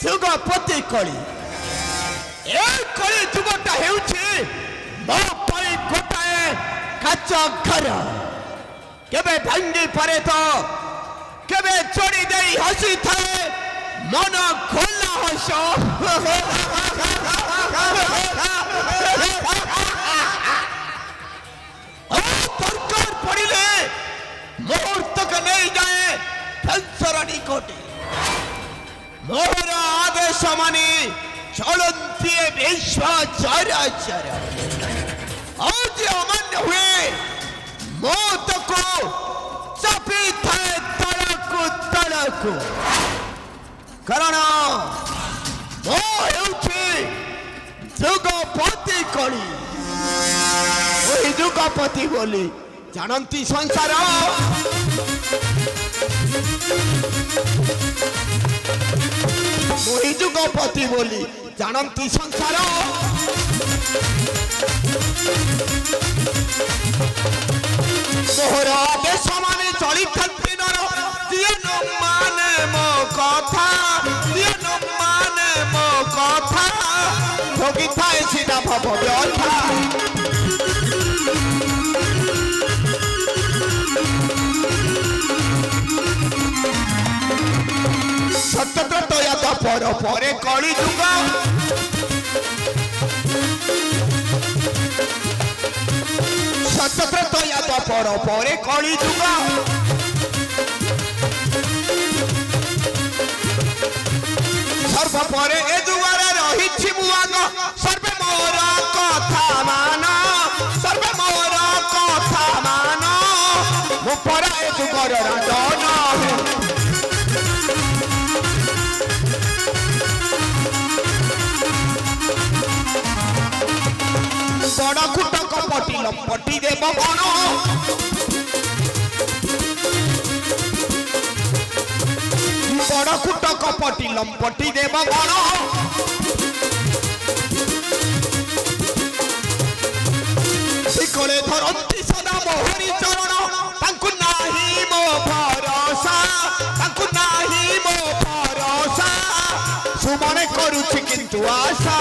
ଯୁଗପତି କଳି ଏ କଳି ଯୁଗଟା ହେଉଛି ମୋ ପାଇଁ ଗୋଟାଏ କାଚ ଘର କେବେ ଭାଙ୍ଗି ପାରେ ତ କେବେ ଚୋରି ଦେଇ ହସିଥାଏ ମନ ଖୋଲା ହସ ଦରକାର ପଡ଼ିଲେ ମୁହୂର୍ତ୍ତକୁ ନେଇଯାଏ ଫେନ୍ସର ନିକଟେ ମୋର ଆଦେଶ ମାନି ଚଳନ୍ତି ବିଶ୍ୱ ଚରାଚର ଆଜି ଅମାନ୍ୟ ହୁଏ ମୁଁ ତାକୁ ଚାପିଥାଏ ତଳକୁ ତଳକୁ କାରଣ ମୁଁ ହେଉଛି ଯୁଗପତି କଳି ওই যুগপতি বলি জানন্তি সংসার ওই যুগপতি বলি জানন্তি সংসার মোহর আদেশ মানে চলিথান্তি নর দিয়ে ন মানে মো কথা দিয়ে ন মানে মো কথা ভোগিথায় সিধা ভব ব্যথা সত্যব্রত পর পরে কলি যুগ সত্যব্রত পর পরে কলি যুগ সর্বপরে এ যুগরে রহিছি মু আগ সর্বে মোর কথা মান সর্বে মোর কথা মান মু পরা এ যুগর রাজন বড় খুঁট কপটি লম্পটি দেব গণ বড় খুঁট কপটি লম্পটি দেব গণ শিকলে ধরନ୍ତି সদা মোহরি চরণ তাঙ্কু নাহি মো ভরসা তাঙ্কু নাহি মো ভরসা সুমনে করুছি কিন্তু আশা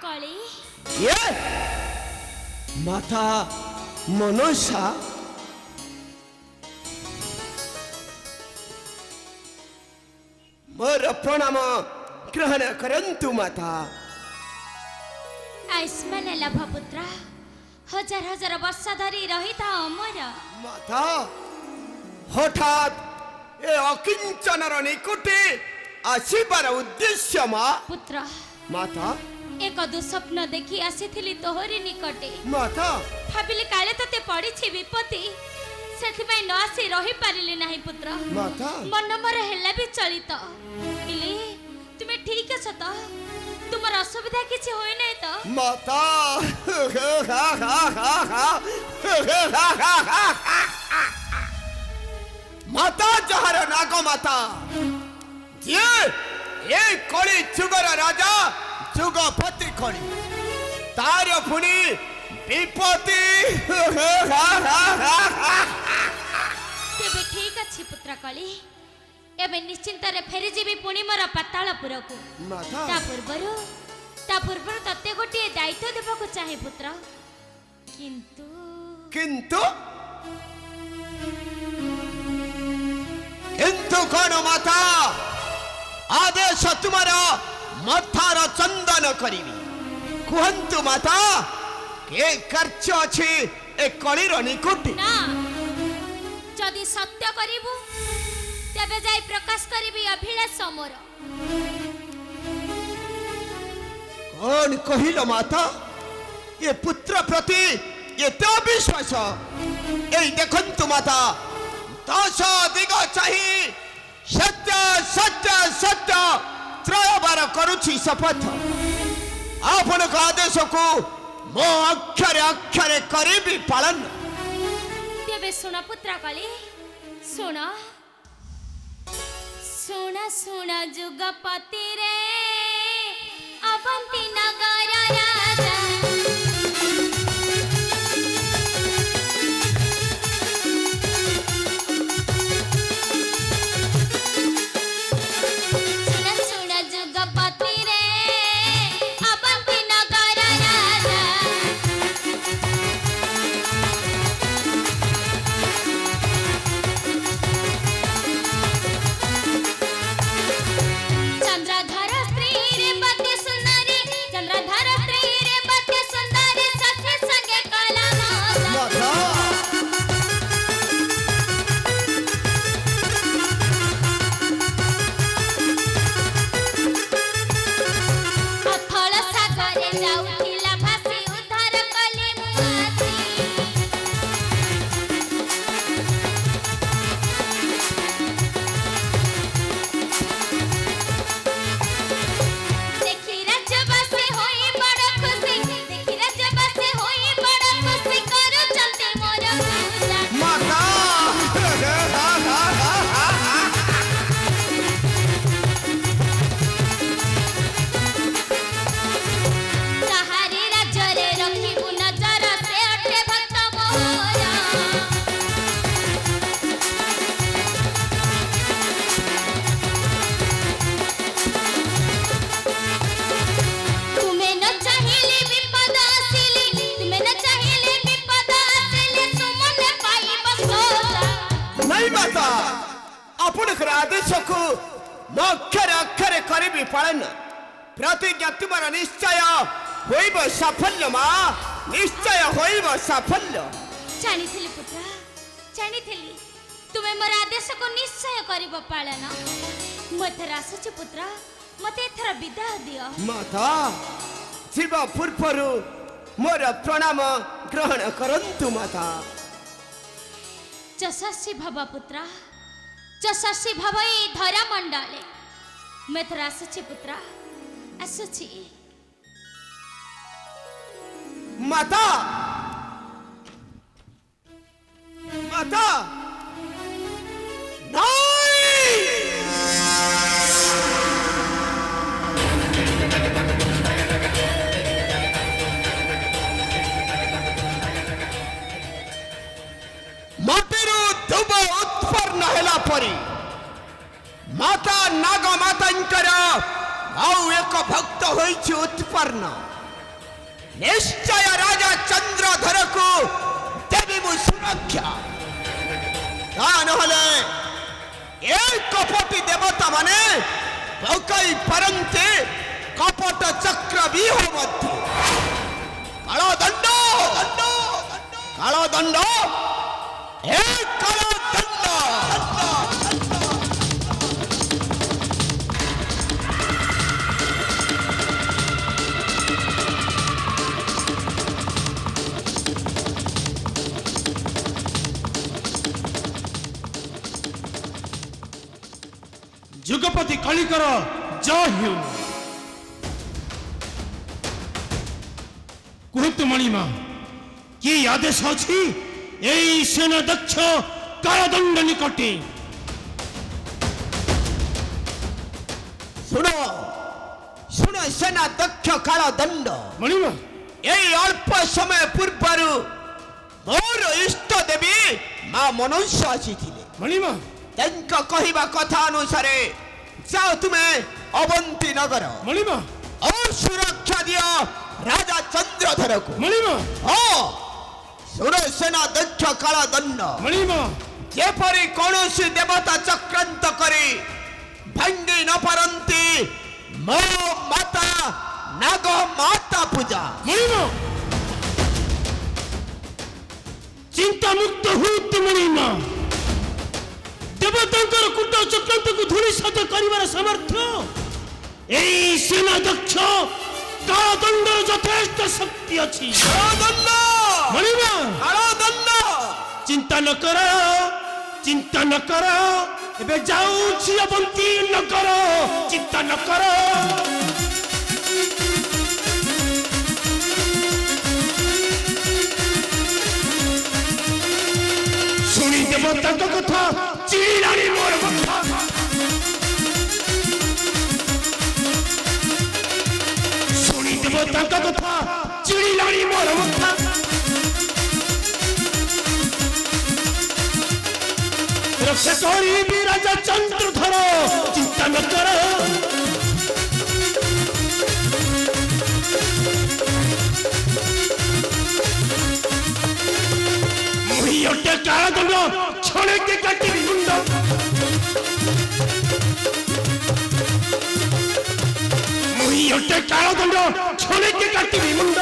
কলি মাতা মনসা মোর প্রণাম গ্রহণ করন্তু মাতা আয়ুষ্মান লাভ পুত্র হাজার হাজার বর্ষ ধরি রহিতা অমর মাতা হঠাৎ এ অকিঞ্চনর নিকটে আসিবার উদ্দেশ্য মা পুত্র মাতা এক দুঃস্বপ্ন দেখি আসিছিলি তোহরি নিকটে মাতা ভাবিলি কালে ততে পড়িছি বিপত্তি সেথিপাই ন আসি রহি পারিলি নাহি পুত্র মাতা মন মোর হেলা বি চলিত ইলি তুমি ঠিক আছো তো তোমার অসুবিধা কিছু হই নাই তো মাতা মাতা যাহার নাগ মাতা যে এই কলি যুগর রাজা যুগপতি কলি তার পুনি বিপত্তি তেবে ঠিক আছে পুত্র কলি এবে নিশ্চিন্ତରେ ফেরি যাবি পুনি মোর পাতালপুরকু মাতা তা পূর্বরু ততে গোটিয়ে দায়িত্ব দেবাকু চাহে পুত্র কিন্তু কিন্তু কিন্তু কোন মাতা আদেশ তোমার মথার চন্দন করিবি কুহন্তু মাতা কে কার্য আছে এ কলির নিকটে না যদি সত্য করিবু তেবে যাই প্রকাশ করিবি অভিলাষ মোর কোন কহিল মাতা এ পুত্র প্রতি এতে অবিশ্বাস এই দেখন্তু মাতা 10 দিগ চাহি সত্য সত্য সত্য ত্রয়বার করুছি শপথ আপনার আদেশকু মো অক্ষরে অক্ষরে করিবি পালন তেবে শুণ পুত্র কলি শুণ শুণ শুণ যুগপতি রে অবন্তি নগর রাজা ଆପଣଙ୍କର ଆଦେଶକୁ ମୁଁ ଅକ୍ଷରେ ଅକ୍ଷରେ କରିବି ପାଳନ। ପ୍ରତିଜ୍ଞା ତୁମର ନିଶ୍ଚୟ ହୋଇବ ସାଫଲ୍ୟ ମା, ନିଶ୍ଚୟ ହୋଇବ ସାଫଲ୍ୟ। ଜାଣିଥିଲି ପୁତ୍ର, ଜାଣିଥିଲି ତୁମେ ମୋର ଆଦେଶକୁ ନିଶ୍ଚୟ କରିବ ପାଳନ। ମୁଁ ଏଥର ଆସୁଛି ପୁତ୍ର, ମତେ ଏଥର ବିଦାୟ ଦିଅ। ମାତା ଯିବା ପୂର୍ବରୁ ମୋର ପ୍ରଣାମ ଗ୍ରହଣ କରନ୍ତୁ ମାତା। ଯଶସ୍ୱୀ ଭବ ପୁତ୍ର, ଯଶସ୍ୱୀ ଭବ ଏଇ ଧରା ମଣ୍ଡଳେ। ମୁଁ ଏଥର ଆସୁଛି ପୁତ୍ର, ଆସୁଛି। ମାତା ମାତା ମାଟିରୁ ଧୁବ ଉତ୍ପନ୍ନ ହେଲା ପରି ମାତା ନାଗ ମାତାଙ୍କର ଆଉ ଏକ ଭକ୍ତ ହୋଇଛି ଉତ୍ପନ୍ନ। ନିଶ୍ଚୟ ରାଜା ଚନ୍ଦ୍ରଧରକୁ ଦେବି ମୁଁ ସୁରକ୍ଷା। ତା ନହେଲେ ଏ କପଟି ଦେବତା ମାନେ ପକାଇ ପାରନ୍ତି କପଟ ଚକ୍ର ବିହ ମଧ୍ୟ। କାଳଦଣ୍ଡ କାଳଦଣ୍ଡ ଏ କାଳଦଣ୍ଡ। ଯୁଗପତି କଳିକର ଜୟ ହେଉ। କୁହନ୍ତୁ ମଣିମା, କି ଆଦେଶ ଅଛି এই সেনা দক্ষ কারাদণ্ড নিকটে? শুনো শুনো সেনা দক্ষ কারাদণ্ড। মণিমা, এই অল্প সময় পূର୍ବରୁ ମୋର ଇଷ୍ଟ ଦେବୀ ମା ମନୁଷ୍ୟ ଆସିଥିଲେ। ମଣିମା, ତାଙ୍କ କହିବା କଥା ଅନୁସାରେ ଯାଅ ତୁମେ ଅବନ୍ତୀ ନଗର। ମଣିମା, ଓ ସୁରକ୍ଷା ଦିଅ ରାଜା ଚନ୍ଦ୍ରଧରକୁ। ମଣିମା, ହଁ ଶୁଣ ସେନା ଦକ୍ଷ କାଳଦଣ୍ଡ। ମଣିମା, ଯେପରି କୌଣସି ଦେବତା ଚକ୍ରାନ୍ତ କରି ଭାଙ୍ଗି ନ ପାରନ୍ତି ମୋ ମାତା ନାଗ ମାତା ପୂଜା। ମଣିମା, ଚିନ୍ତା ମୁକ୍ତ ହୁଅନ୍ତୁ ମଣିମା। ଦେବତାଙ୍କର କୂଟ ଚକ୍ରାନ୍ତକୁ ଧୂଳିସାତ କରିବାର ସାମର୍ଥ୍ୟ এই সেনা দক্ষ কারাদଣ୍ଡର যথেষ্ট শক্তি ଅଛି। କାଳଦଣ୍ଡ মণিমা, କାଳଦଣ୍ଡ। চিন্তা ন কর, চিন্তা ন কর, এবে যাଉଛି অবন্তী নগর। চিন্তা ন কর। শুনি দেব তাଙ୍କ কথা, চিড়িলানি মোর কথা। শুনি দেব তাଙ୍କ কথা, চিড়িলানি মোর কথা। রক্ষা করিবি রাজা চন্দ্রধর, চিন্তা ন কর। মুহি অটে কারাদণ্ড, ছড়েকে কাটিবি মুন্ড। মুহি অটে কারাদণ্ড, ছড়েকে কাটিবি মুন্ড।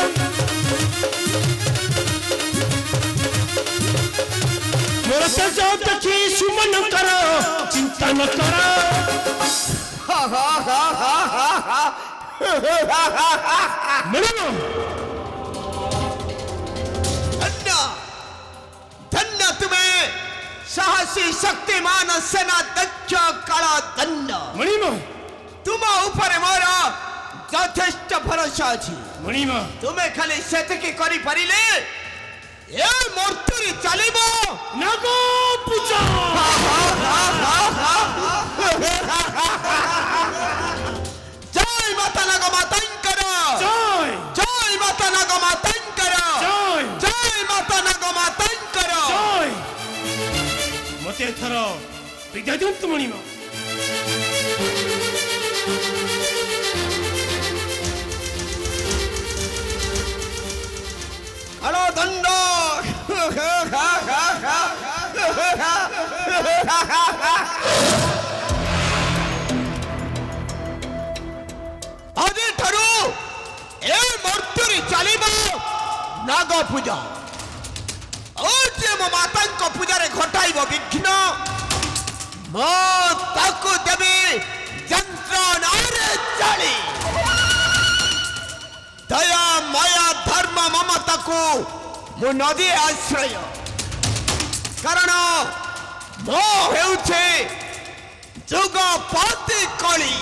মোর তেজ দেখি সুমন কর, চিন্তা ন কর। মণিমা, धन्य धन्य तुम्हें साहसी शक्तिमान सेना दक्ष काळदण्ड। মণিমা, तुम ऊपर मोर যথেষ্ট ভরসা ଅଛି। মণিমা, ତୁମେ ଖାଲି ସେତିକି କରିପାରିଲେ ଏ ମୂର୍ତ୍ତିରେ ଚାଲିବ। নাগ পূজা। ଜୟ ମାତା ନାଗ ମାତାଙ୍କର জয় ଜୟ ମାତା ନାଗ ମାତାଙ୍କର জয় ଜୟ ମାତା ନାଗ ମାତାଙ୍କର। জয়। মতে এথর বিদায় দিয়ন্তু মণিমা। কালদণ্ড ନାଗ ପୂଜା ଓ ଯେ ମୋ ମାତାଙ୍କ ପୂଜାରେ ଘଟାଇବ ବିଘ୍ନ ମୁଁ ତାକୁ ଦେବି ଯନ୍ତ୍ରଣାରେ ଜାଳି ଦୟା ମାୟା ଧର୍ମ ମମତାକୁ ମୁଁ ନଦୀ ଆଶ୍ରୟ କାରଣ ମୁଁ ହେଉଛି ଯୁଗପତି କଳି